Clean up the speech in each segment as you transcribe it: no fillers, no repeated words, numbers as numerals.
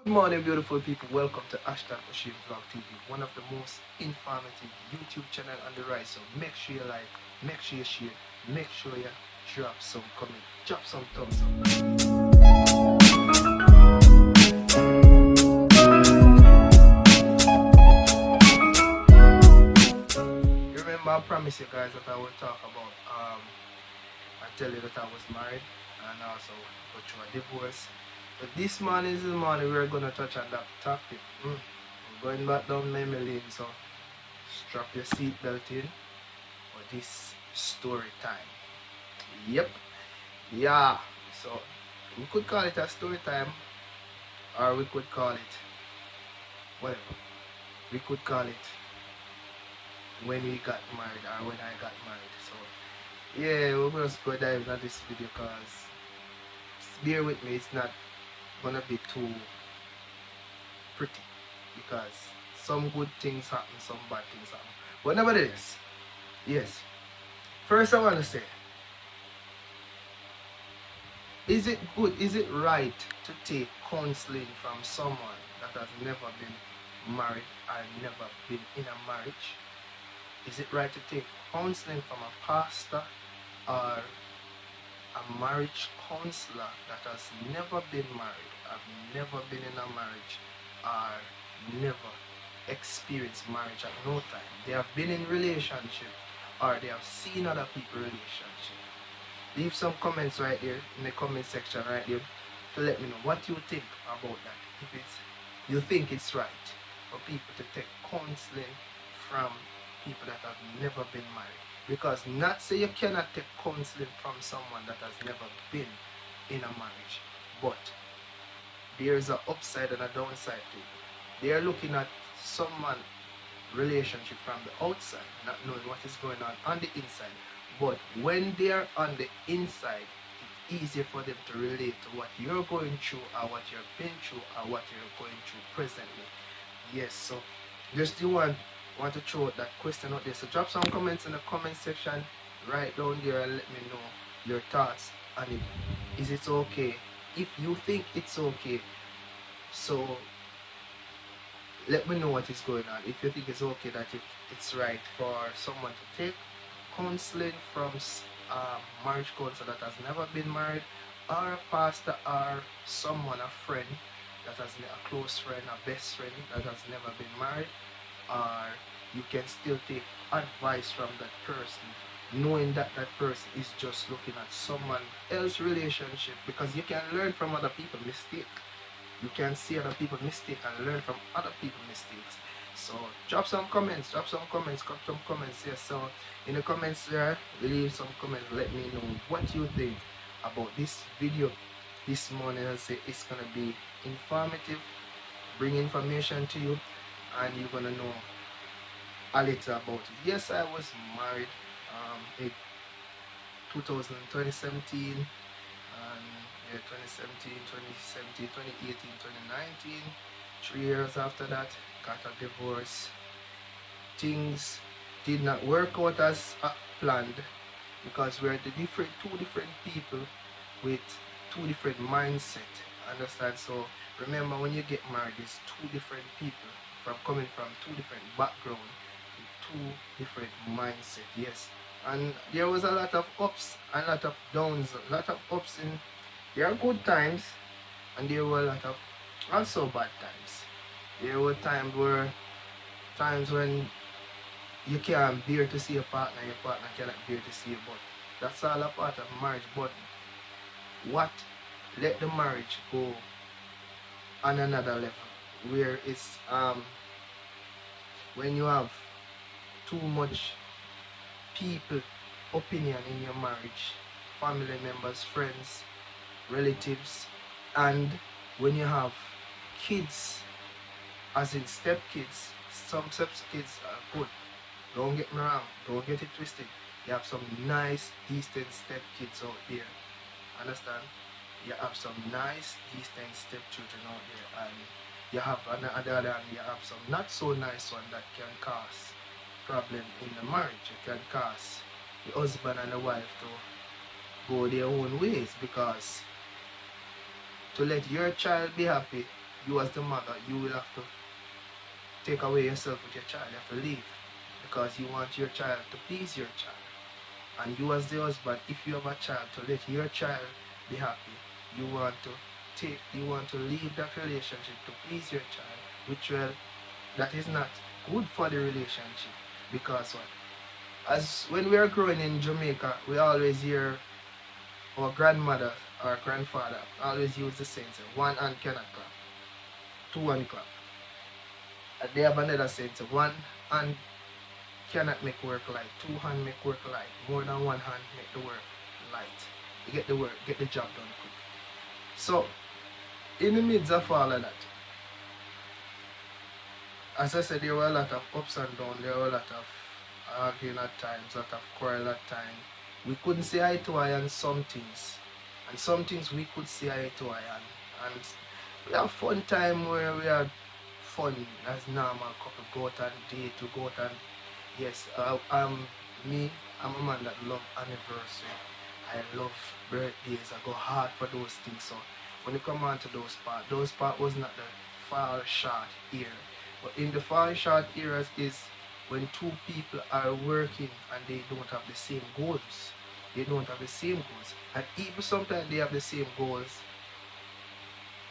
Morning, beautiful people. Welcome to Hashtag Vlog TV, one of the most informative YouTube channel on the rise. So make sure you like, make sure you share, make sure you drop some comment, drop some thumbs up. You remember I promised you guys that I would talk about I tell you that I was married and also go through a divorce. But this morning is the morning we're gonna touch on that topic. We're going back down memory lane, so strap your seatbelt in for this story time. Yep. Yeah. So we could call it a story time, or we could call it whatever. We could call it when we got married or when I got married. So yeah, we're just go dive into this video because bear with me, it's not gonna be too pretty because some good things happen, some bad things happen. But nevertheless, yes. First I wanna say, is it good, is it right to take counseling from someone that has never been married or never been in a marriage? Is it right to take counseling from a pastor or a marriage counselor that has never been married, have never been in a marriage, or never experienced marriage at no time? They have been in relationship or they have seen other people relationship. Leave some comments right there in the comment section right there to let me know what you think about that. If it's you think it's right for people to take counseling from people that have never been married. Because not say you cannot take counseling from someone that has never been in a marriage, but there's an upside and a downside to it. They are looking at someone relationship from the outside, not knowing what is going on the inside. But when they are on the inside, it's easier for them to relate to what you're going through or what you've been through or what you're going through presently. Yes, so just you want to throw out that question out there. So drop some comments in the comment section right down there and let me know your thoughts on it. Is it okay? If you think it's okay, so let me know what is going on. If you think it's okay that it's right for someone to take counseling from a marriage counselor that has never been married, or a pastor, or someone, a friend that has a close friend, a best friend that has never been married, or you can still take advice from that person, knowing that that person is just looking at someone else's relationship, because you can learn from other people's mistakes. You can see other people's mistakes and learn from other people's mistakes. So drop some comments, drop some comments. Yes, so in the comments there, leave some comments, let me know what you think about this video this morning. I'll say it's gonna be informative, bring information to you, and you're gonna know a little about it. Yes, I was married in 2017, and yeah, 2018, 2019. 3 years after that, got a divorce. Things did not work out as planned because we're two different people with two different mindset. Understand? So remember, when you get married, it's two different people coming from two different backgrounds, two different mindset. Yes, and there was a lot of ups and a lot of downs. A lot of ups in there are good times, and there were a lot of also bad times. There were times when you can't bear to see your partner cannot bear to see you. But that's all a part of marriage. But what let the marriage go on another level, where it's when you have too much people opinion in your marriage, family members, friends, relatives, and when you have kids, as in step kids. Some step kids are good, don't get me wrong, don't get it twisted. You have some nice decent step kids out there, understand? You have some nice decent step children out there, and you have on the other hand, you have some not so nice one that can cause problem in the marriage. It can cause the husband and the wife to go their own ways, because to let your child be happy, you as the mother, you will have to take away yourself with your child. You have to leave because you want your child to please your child. And you as the husband, if you have a child, to let your child be happy, you want to leave that relationship to please your child, which will that is not good for the relationship. Because what? As when we are growing in Jamaica, we always hear our grandmother or grandfather always use the saying, say, one hand cannot clap, two hand clap. And they have another saying, say, one hand cannot make work light, two hand make work light, more than one hand make the work light. You get the work, get the job done quick. So in the midst of all of that, as I said, there were a lot of ups and downs, there were a lot of arguing at times, a lot of quarrel at times. We couldn't see eye to eye on some things, and some things we could see eye to eye on. And we have fun time where we had fun as normal couple, go out and date, to go out and yes, I'm a man that love anniversary. I love birthdays. I go hard for those things. So when you come on to those part was not the far short era. But in the far short eras is when two people are working and they don't have the same goals. They don't have the same goals. And even sometimes they have the same goals.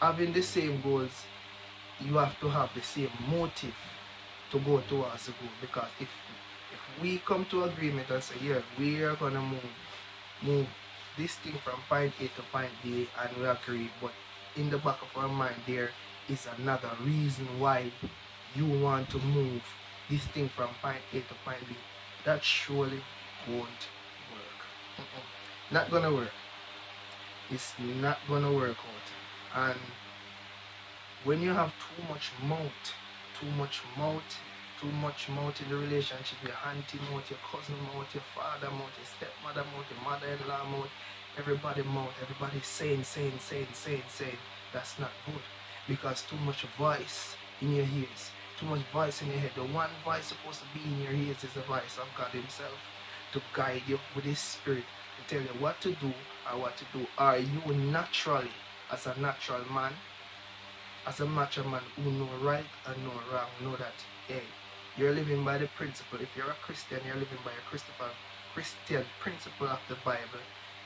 Having the same goals, you have to have the same motive to go towards the goal. Because if we come to agreement and say, yeah, we are gonna move this thing from point A to point B, and we agree, but in the back of our mind there is another reason why you want to move this thing from point A to point B, that surely won't work. Not gonna work. It's not gonna work out. And when you have too much mouth in the relationship, your auntie mouth, your cousin mouth, your father mouth, your stepmother mouth, your mother-in-law mouth, everybody saying, that's not good. Because too much voice in your ears, too much voice in your head. The one voice supposed to be in your ears is the voice of God himself, to guide you with his spirit, to tell you what to do or what to do. Are you naturally, as a natural man, as a mature man who know right and know wrong, know that, hey, you're living by the principle. If you're a Christian, you're living by a Christian principle of the Bible,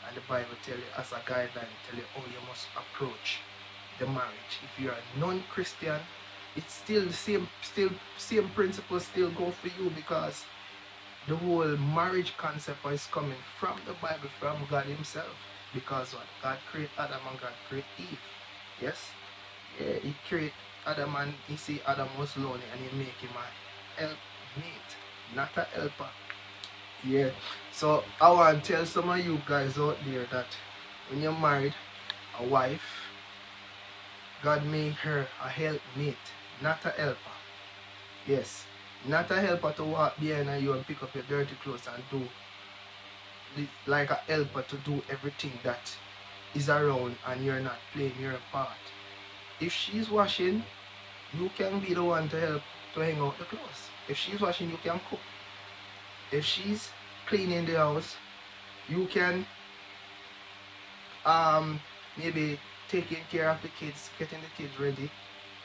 and the Bible tell you as a guideline, tell you how you must approach the marriage. If you're a non-Christian, it's still the same principle still go for you, because the whole marriage concept is coming from the Bible, from God himself. Because what? God created Adam and God created Eve. Yes? Yeah, he created Adam and he see Adam was lonely and he make him a helpmate, not a helper. Yeah. So I want to tell some of you guys out there that when you're married, a wife, God made her a helpmate, not a helper. Yes. Not a helper to walk behind you and pick up your dirty clothes and do like a helper to do everything that is around and you're not playing your part. If she's washing, you can be the one to help to hang out the clothes. If she's washing, you can cook. If she's cleaning the house, you can maybe taking care of the kids, getting the kids ready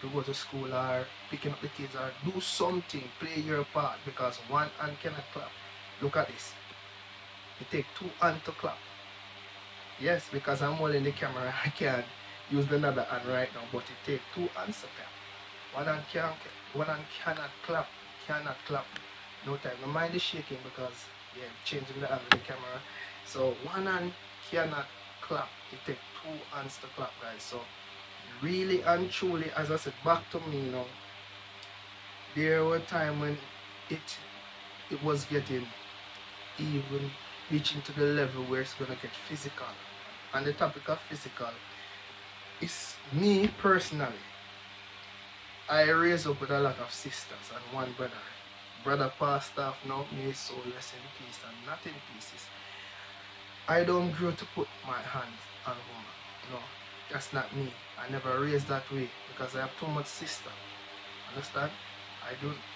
to go to school, or picking up the kids, or do something, play your part, because one hand cannot clap. Look at this. It takes two hands to clap. Yes, because I'm holding the camera, I can't use the other hand right now, but it takes two hands to clap. One hand cannot clap. No time. My mind is shaking because yeah, changing the angle of the camera. So one hand cannot clap. It takes two hands to clap, guys. So really and truly, as I said, back to me now. There were times when it was getting even reaching to the level where it's gonna get physical. And the topic of physical is me personally. I raised up with a lot of sisters and one brother. Brother passed off now, may his soul rest in peace and not in pieces. I don't grow to put my hands on woman. No, that's not me. I never raised that way because I have too much sister. Understand?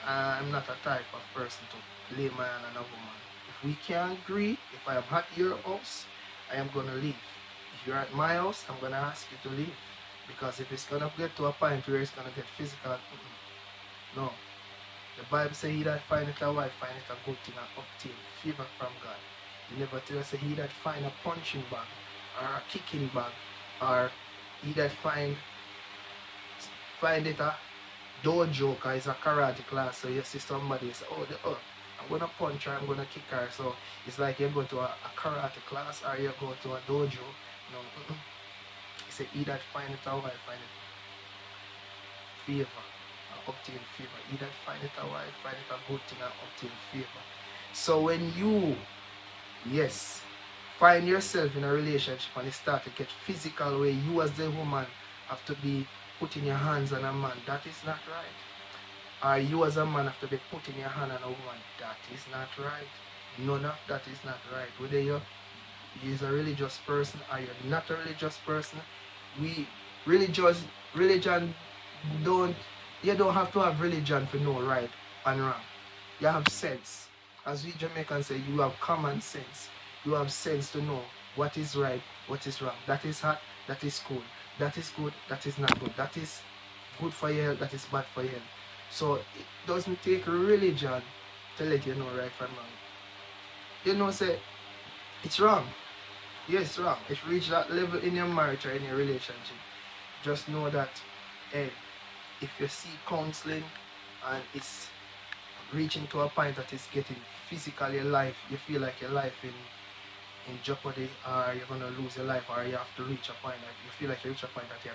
I'm not a type of person to lay my hand on a woman. If we can't agree, if I am at your house, I am gonna leave. If you're at my house, I'm gonna ask you to leave. Because if it's gonna get to a point where it's gonna get physical, no. The Bible says he that findeth a wife findeth a good thing and obtain favor from God. He never tell us he that find a punching bag or a kicking bag or he that find it a dojo because it's a karate class, so you see somebody say, oh, I'm gonna punch her, I'm gonna kick her. So it's like you go to a karate class or you go to a dojo. No, he said he that findeth a wife findeth favor and obtain favor. He that findeth a wife findeth a good thing and obtain favor. So when you, yes, find yourself in a relationship and it start to get physical where you as the woman have to be putting your hands on a man, that is not right. Or you as a man have to be putting your hand on a woman, that is not right. None of that is not right. Whether you're a religious person or you're not a religious person, religion don't, you don't have to have religion for know right and wrong. You have sense. As we Jamaicans say, you have common sense. You have sense to know what is right, what is wrong. That is hot, that is cold. That is good, that is not good. That is good for your health, that is bad for your health. So it doesn't take religion to let you know right from wrong. You know, say, it's wrong. Yes, wrong. If you reach that level in your marriage or in your relationship, just know that, hey, if you see counseling and it's reaching to a point that it's getting physical, your life, you feel like your life in jeopardy, or you're gonna lose your life, or you have to reach a point that you feel like you reach a point that you're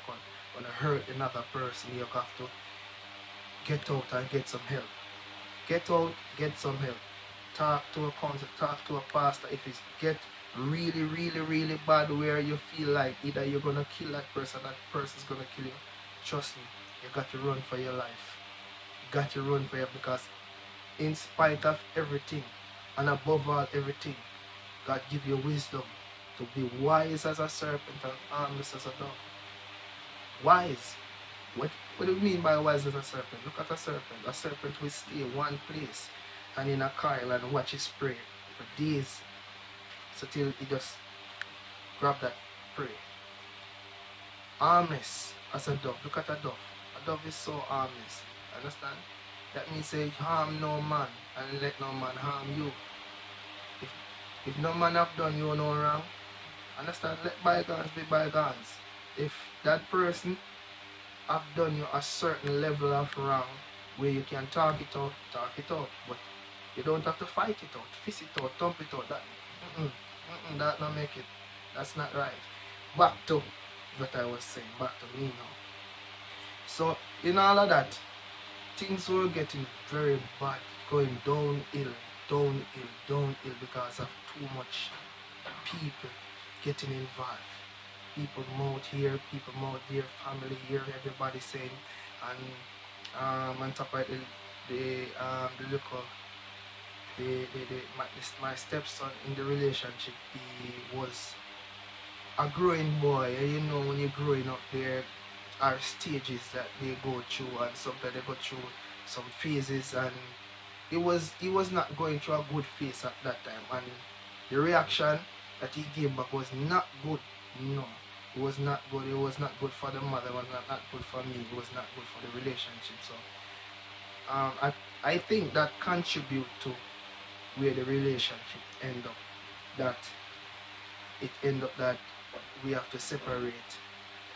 gonna hurt another person, you have to get out and get some help. Get out, get some help. Talk to a counselor, talk to a pastor. If it's get really, really, really bad where you feel like either you're gonna kill that person's gonna kill you, trust me, you got to run for your life. You got to run for it, because in spite of everything and above all everything, God give you wisdom to be wise as a serpent and harmless as a dove. Wise. What do you mean by wise as a serpent? Look at a serpent. A serpent will stay one place and in a coil and watch his prey for days, so till he just grab that prey. Harmless as a dove. Look at a dove. A dove is so harmless. Understand? That means say harm no man and let no man harm you. If no man have done you no wrong, understand, let bygones be bygones. If that person have done you a certain level of wrong where you can talk it out, but you don't have to fight it out, fist it out, thump it out. That not make it. That's not right. Back to what I was saying, back to me now. So in all of that, things were getting very bad, going downhill because of too much people getting involved. People mouth here, people mouth there, family here, everybody saying, and on top of my stepson in the relationship, he was a growing boy, and you know when you're growing up there are stages that they go through, and sometimes they go through some phases, and he was not going through a good phase at that time, and the reaction that he gave back was not good. No, it was not good. It was not good for the mother. It was not good for me. It was not good for the relationship. So I think that contribute to where the relationship end up. That it end up that we have to separate.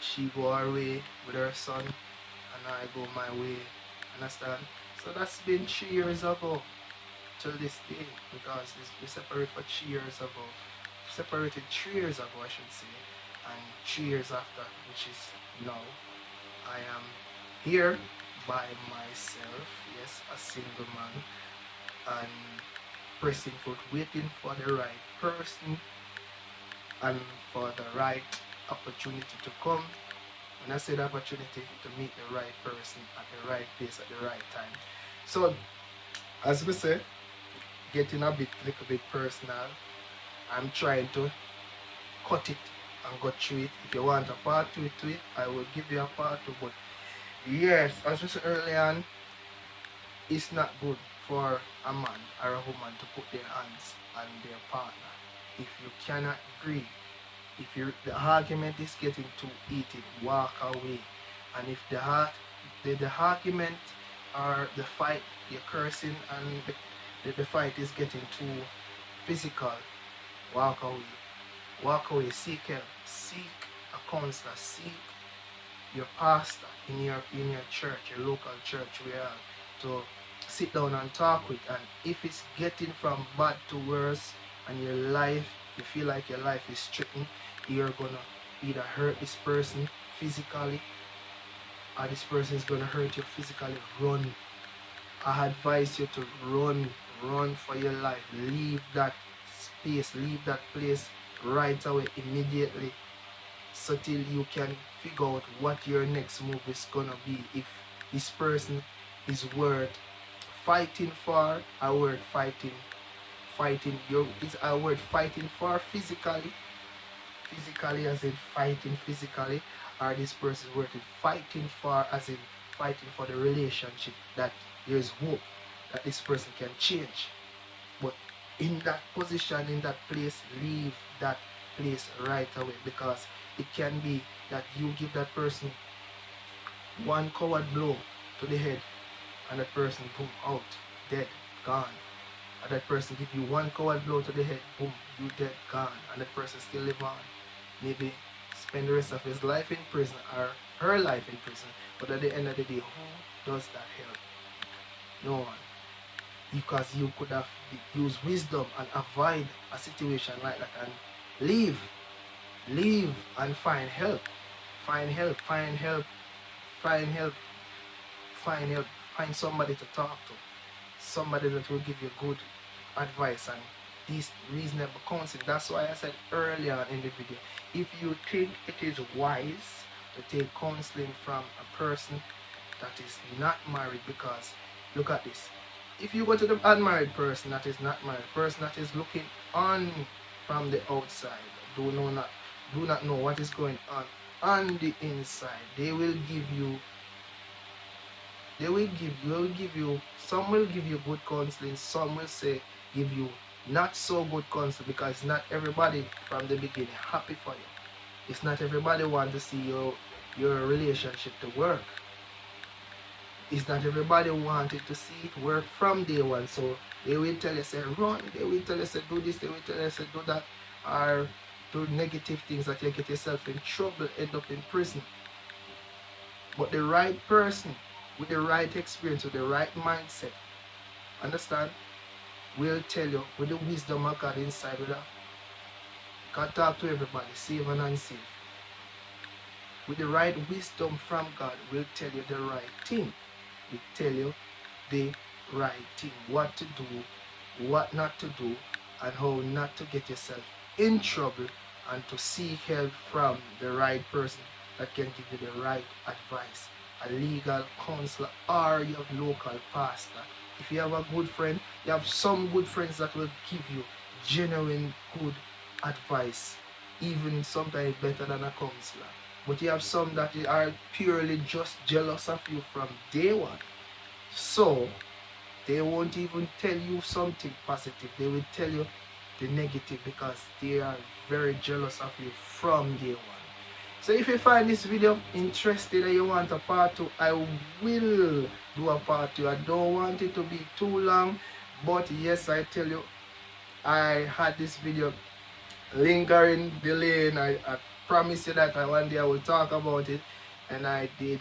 She go her way with her son, and I go my way. Understand? So that's been 3 years ago till this day, because we separated for 3 years ago. Separated 3 years ago, I should say, and 3 years after, which is now, I am here by myself, yes, a single man, and pressing foot, waiting for the right person and for the right opportunity to come. When I say the opportunity, to meet the right person at the right place at the right time. So, as we say, getting little bit personal, I'm trying to cut it and go through it. If you want a part 2 to it, I will give you a part 2. But yes, as we said earlier on, it's not good for a man or a woman to put their hands on their partner if you cannot agree If the argument is getting too heated, walk away. And if the argument or the fight, you're cursing, and the fight is getting too physical, walk away. Walk away. Seek help. Seek a counselor. Seek your pastor in your church, your local church, where you are, to sit down and talk with. And if it's getting from bad to worse, and your life, you feel like your life is threatened, you're gonna either hurt this person physically, or this person is gonna hurt you physically. Run. I advise you to run for your life. Leave that space, leave that place right away, immediately, so till you can figure out what your next move is gonna be. If this person is worth fighting for, or worth is a word fighting for physically as in fighting physically, or this person is worth it fighting for as in fighting for the relationship, that there is hope that this person can change. But in that position, in that place, leave that place right away, because it can be that you give that person one coward blow to the head, and that person, boom, out, dead, gone. And that person give you one coward blow to the head, boom, you dead, gone. And that person still live on. Maybe spend the rest of his life in prison, or her life in prison. But at the end of the day, who does that help? No one. Because you could have used wisdom and avoid a situation like that, and leave and find help. Find somebody to talk to, somebody that will give you good advice and this reasonable counseling. That's why I said earlier in the video, if you think it is wise to take counseling from a person that is not married, because look at this, if you go to the unmarried person that is not married, person that is looking on from the outside, do not know what is going on the inside, they will give you, some will give you good counseling, some will say give you not so good counseling, because not everybody from the beginning happy for you. It's not everybody want to see your relationship to work. It's not everybody wanted to see it work from day one. So they will tell you say run, they will tell you say do this, they will tell you say do that, or do negative things that you get yourself in trouble, end up in prison. But the right person with the right experience, with the right mindset, understand, will tell you with the wisdom of God inside with that. Can talk to everybody, save and unsaved. With the right wisdom from God, will tell you the right thing. Will tell you the right thing, what to do, what not to do, and how not to get yourself in trouble, and to seek help from the right person that can give you the right advice, a legal counselor or your local pastor. If you have a good friend, you have some good friends that will give you genuine good advice, even sometimes better than a counselor. But you have some that are purely just jealous of you from day one. So they won't even tell you something positive, they will tell you the negative, because they are very jealous of you from day one. So if you find this video interesting and you want a part 2, I will do a part 2. I don't want it to be too long, but yes, I tell you, I had this video lingering, delaying. I promise you that one day I will talk about it, and I did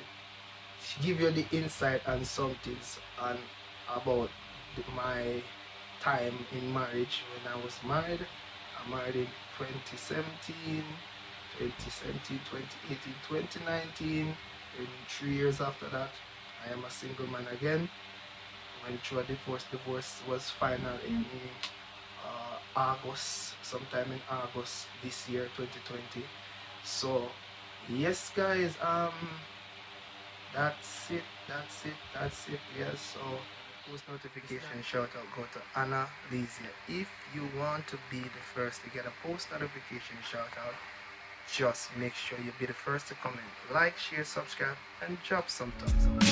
give you the insight and some things on about my time in marriage. When I was married, I married in 2017, 2018, 2019, and 3 years after that, I am a single man again. Went through a divorce. Divorce was final in August, sometime in August this year, 2020. So, yes, guys, that's it. Yes, so post notification shout out go to Anna Lizia. If you want to be the first to get a post notification shout out, just make sure you be the first to comment, like, share, subscribe, and drop some thumbs up.